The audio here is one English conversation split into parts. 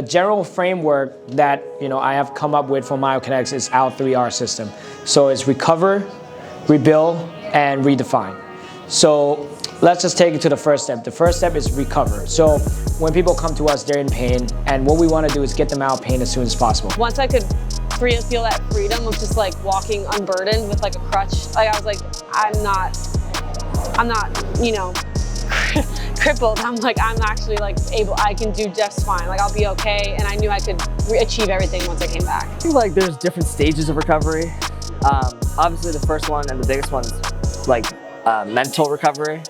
general framework that I have come up with for Myokinetix is our 3R system. So it's recover, rebuild, and redefine. So let's just take it to the first step. The first step is recover. So when people come to us, they're in pain, and what we want to do is get them out of pain as soon as possible. Once I could feel that freedom of just like walking unburdened with like a crutch, like I was like, I'm not, crippled. I'm actually like I can do just fine. Like I'll be okay, and I knew I could achieve everything once I came back. I think like there's different stages of recovery. Obviously the first one and the biggest one is like mental recovery.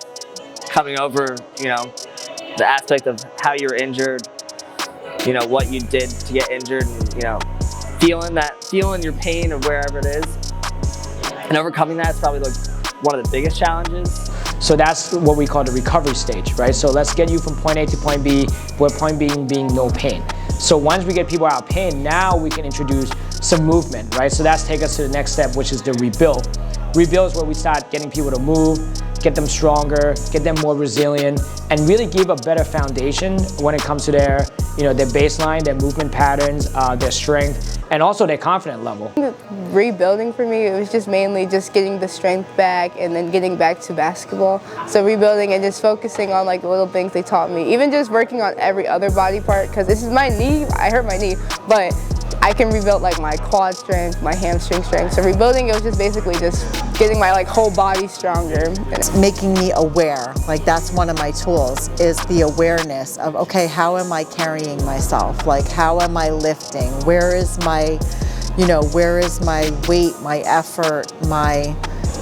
Coming over, the aspect of how you were injured, what you did to get injured, and feeling your pain or wherever it is, and overcoming that is probably like one of the biggest challenges. So that's what we call the recovery stage, right? So let's get you from point A to point B, with point B being no pain. So once we get people out of pain, now we can introduce some movement, right? So that's take us to the next step, which is the rebuild. Rebuild is where we start getting people to move, get them stronger, get them more resilient, and really give a better foundation when it comes to their baseline, their movement patterns, their strength, and also their confidence level. Rebuilding for me, it was just mainly just getting the strength back and then getting back to basketball. So rebuilding and just focusing on like the little things they taught me, even just working on every other body part, because this is my knee, I hurt my knee, but I can rebuild like my quad strength, my hamstring strength. So rebuilding, it was just basically just getting my whole body stronger. It's making me aware, like that's one of my tools, is the awareness of, okay, how am I carrying myself? Like how am I lifting? Where is my weight, my effort, my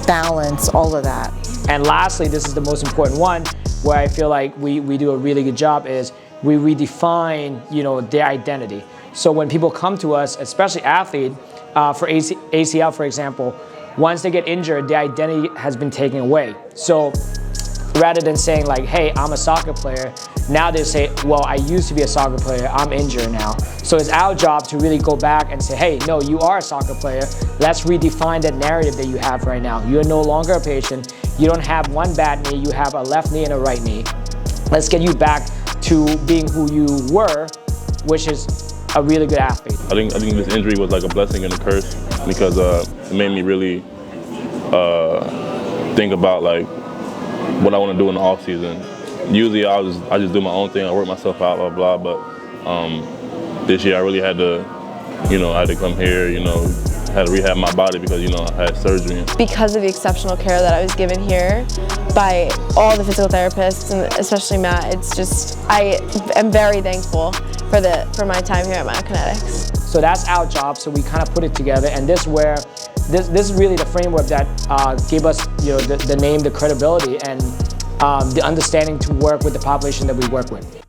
balance, all of that. And lastly, this is the most important one, where I feel like we do a really good job, is we redefine their identity. So when people come to us, especially athletes, for ACL, for example, once they get injured, their identity has been taken away. So rather than saying like, hey, I'm a soccer player, now they say, well, I used to be a soccer player, I'm injured now. So it's our job to really go back and say, hey, no, you are a soccer player. Let's redefine that narrative that you have right now. You're no longer a patient. You don't have one bad knee, you have a left knee and a right knee. Let's get you back to being who you were, which is a really good athlete. I think this injury was like a blessing and a curse, because it made me really think about like what I want to do in the off season. Usually I just do my own thing, I work myself out, blah blah. But this year I really had to, I had to come here, had to rehab my body because I had surgery. Because of the exceptional care that I was given here by all the physical therapists, and especially Matt, it's just, I am very thankful for my time here at Myokinetix. So that's our job, so we kind of put it together, and this is really the framework that gave us the name, the credibility, and the understanding to work with the population that we work with.